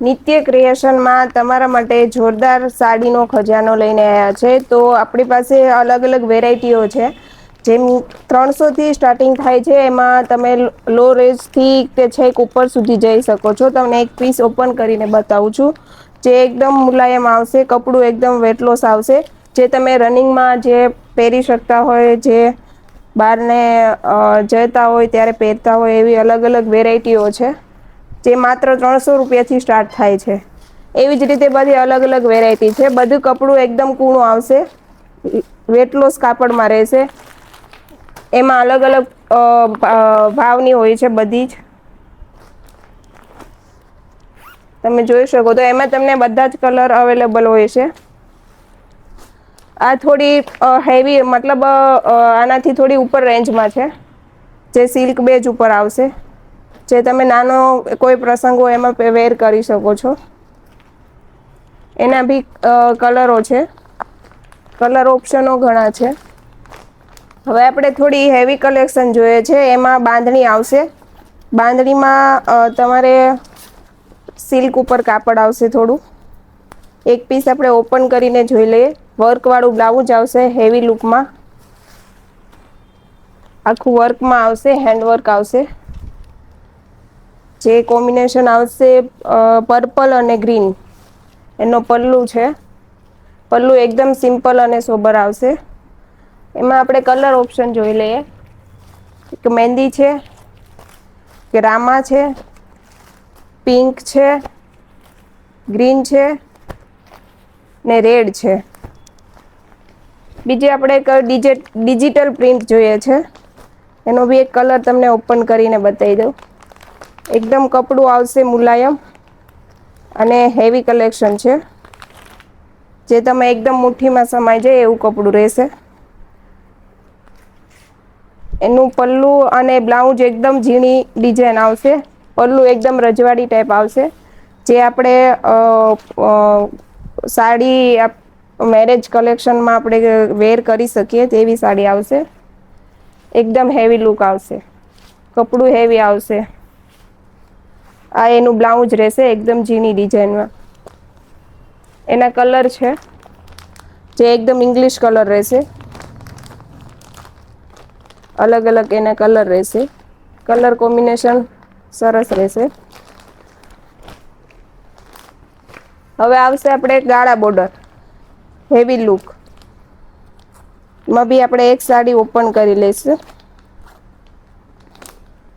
નિત્ય ક્રિએશનમાં તમારા માટે જોરદાર સાડીનો ખજાનો લઈને આવ્યા છે. તો આપણી પાસે અલગ અલગ વેરાયટીઓ છે. જેમ 300 થી સ્ટાર્ટિંગ થાય છે. એમાં તમે લો રેન્જ થી તે છેક ઉપર સુધી જઈ શકો છો. તમને એક પીસ ઓપન કરીને બતાવું છું. જે એકદમ મુલાયમ આવશે, કપડું એકદમ વેટલોસ આવશે. જે તમે રનિંગમાં જે પહેરી શકતા હોય, જે બારને જતા હોય ત્યારે પહેરતા હોય, એવી અલગ અલગ વેરાયટીઓ છે. જે માત્ર 300 રૂપિયાથી સ્ટાર્ટ થાય છે. એવી જ રીતે બધી અલગ અલગ વેરાયટી છે. બધું કપડું એકદમ કૂણું આવશે, વેટલોસ કાપડમાં રહેશે. એમાં અલગ અલગ ભાવની હોય છે બધી જ. તમે જોઈ શકો તો એમાં તમને બધા જ કલર અવેલેબલ હોય છે. આ થોડી હેવી, મતલબ આનાથી થોડી ઉપર રેન્જમાં છે. જે સિલ્ક બેજ ઉપર આવશે. જે તમે નાનો કોઈ પ્રસંગ હોય એમાં વેર કરી શકો છો. એના બી કલરો છે. કલર ઓપ્શનો ઘણા છે. હવે આપણે થોડી હેવી કલેક્શન જોઈએ છે. એમાં બાંધણી આવશે. બાંધણીમાં તમારે સિલ્ક ઉપર કાપડ આવશે થોડું. એક પીસ આપણે ઓપન કરીને જોઈ લઈએ. વર્ક વાળું બ્લાઉઝ આવશે હેવી લુકમાં. આખું વર્કમાં આવશે, હેન્ડવર્ક આવશે. જે કોમ્બિનેશન આવશે પર્પલ અને ગ્રીન, એનો પલ્લુ છે. પલ્લુ એકદમ સિમ્પલ અને સોબર આવશે. એમાં આપણે કલર ઓપ્શન જોઈ લઈએ. એક મહેંદી છે, કે રામા છે, પિંક છે, ગ્રીન છે, ને રેડ છે. બીજે આપણે એક ડિજિટલ પ્રિન્ટ જોઈએ છે. એનો બી એક કલર તમને ઓપન કરીને બતાવી દઉં. એકદમ કપડું આવશે મુલાયમ અને હેવી કલેક્શન છે. જે તમે એકદમ મુઠ્ઠીમાં સમાય જાય એવું કપડું રહેશે. એનું પલ્લુ અને બ્લાઉઝ એકદમ ઝીણી ડિઝાઇન આવશે. પલ્લુ એકદમ રજવાડી ટાઈપ આવશે. જે આપણે સાડી મેરેજ કલેક્શનમાં આપણે વેર કરી શકીએ તેવી સાડી આવશે. એકદમ હેવી લુક આવશે, કપડું હેવી આવશે. આ એનું બ્લાઉઝ રહેશે એકદમ ઝીણી ડિઝાઇનમાં. એના કલર છે, જે એકદમ ઇંગ્લિશ કલર રહેશે. અલગ અલગ એના કલર રહેશે. કલર કોમ્બિનેશન સરસ રહેશે. હવે આવશે આપણે ગાળા બોર્ડર, હેવી લુક. એમાં બી આપણે એક સાડી ઓપન કરી લઈશું.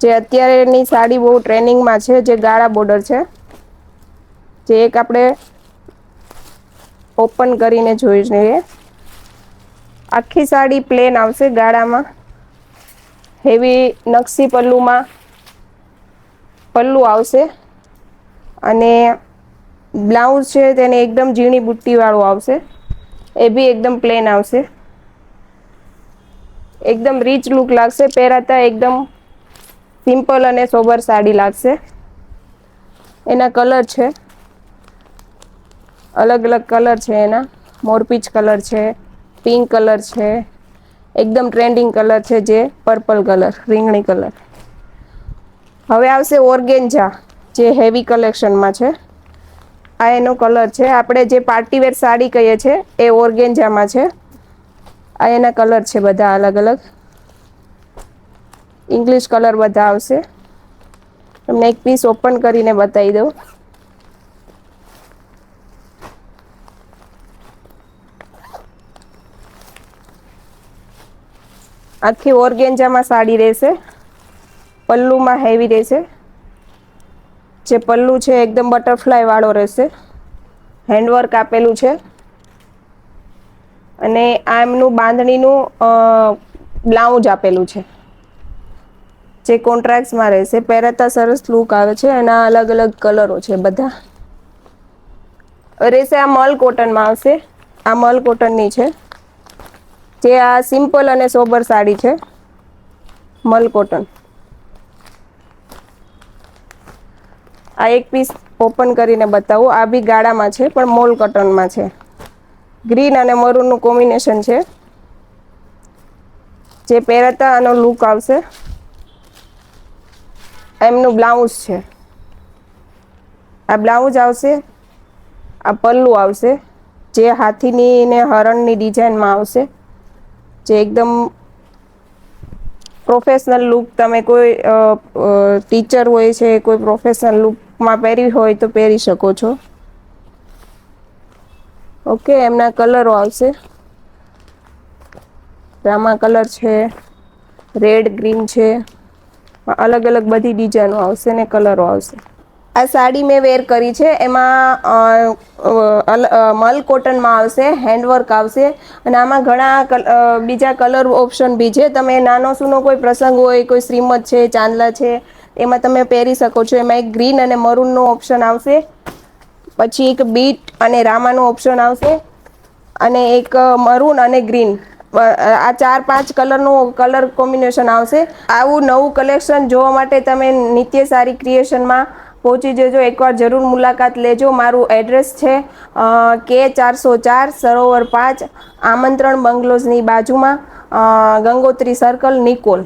જે અત્યારેની સાડી બહુ ટ્રેનિંગમાં છે, જે ગાળા બોર્ડર છે. જે એક આપણે ઓપન કરીને જોઈ લઈએ. આખી સાડી પ્લેન આવશે ગાળામાં. હેવી નકશી પલ્લુમાં પલ્લુ આવશે. અને બ્લાઉઝ છે તેને એકદમ ઝીણી બુટ્ટી વાળું આવશે. એ બી એકદમ પ્લેન આવશે. એકદમ રીચ લુક લાગશે. પહેરાતા એકદમ સિમ્પલ અને સોબર સાડી લાગશે. એના કલર છે, અલગ અલગ કલર છે એના. મોરપીચ કલર છે, પિંક કલર છે, એકદમ ટ્રેન્ડિંગ કલર છે, જે પર્પલ કલર, રીંગણી કલર. હવે આવશે ઓર્ગેન્જા, જે હેવી કલેક્શનમાં છે. આ એનો કલર છે. આપણે જે પાર્ટીવેર સાડી કહીએ છીએ એ ઓર્ગેન્જામાં છે. આ એના કલર છે બધા અલગ અલગ. ઇંગ્લિશ કલર બધા આવશે. તમને એક પીસ ઓપન કરીને બતાવી દઉં. આખી ઓર્ગેન્જામાં સાડી રહેશે. પલ્લુમાં હેવી રહેશે. જે પલ્લુ છે એકદમ બટરફ્લાય વાળો રહેશે. હેન્ડવર્ક આપેલું છે. અને આ એમનું બાંધણીનું બ્લાઉઝ આપેલું છે. જે કોન્ટ્રાક્ટમાં રહેશે. પહેરતા સરસ લુક આવે છે. એના અલગ અલગ કલરો છે બધા. રહેશે આ મલ કોટનમાં આવશે. આ મલ કોટનની છે. જે આ સિમ્પલ અને સોબર સાડી છે, મલ કોટન. આ એક પીસ ઓપન કરીને બતાવું. આ બી ગાળામાં છે પણ મોલ કોટનમાં છે. ગ્રીન અને મરૂનનું કોમ્બિનેશન છે. જે પહેરતા આનો લુક આવશે. એમનું બ્લાઉઝ છે. આ બ્લાઉઝ આવશે, આ પલ્લું આવશે, જે હાથીની ને હરણની ડિઝાઇનમાં આવશે, જે એકદમ પ્રોફેશનલ લુક, તમે કોઈ ટીચર હોય છે, કોઈ પ્રોફેશનલ લુકમાં પહેરવી હોય તો પહેરી શકો છો. ઓકે, એમના કલરો આવશે, રામા કલર છે, રેડ ગ્રીન છે, અલગ અલગ બધી ડિઝાઇનો આવશે ને કલરો આવશે. આ સાડી મેં વેર કરી છે, એમાં મલ કોટનમાં આવશે, હેન્ડવર્ક આવશે, અને આમાં ઘણા બીજા કલર ઓપ્શન બી છે. તમે નાનો સૂનો કોઈ પ્રસંગ હોય, કોઈ શ્રીમત છે, ચાંદલા છે, એમાં તમે પહેરી શકો છો. એમાં એક ગ્રીન અને મરૂનનો ઓપ્શન આવશે, પછી એક બીટ અને રામાનો ઓપ્શન આવશે, અને એક મરૂન અને ગ્રીન, આ 4-5 કલરનું કલર કોમ્બિનેશન આવશે. આવું નવું કલેક્શન જોવા માટે તમે નિત્ય સારી ક્રિએશનમાં પહોંચી જજો, એકવાર જરૂર મુલાકાત લેજો. મારું એડ્રેસ છે K404 સરોવર 5, આમંત્રણ બંગલોઝની બાજુમાં, ગંગોત્રી સર્કલ, નિકોલ.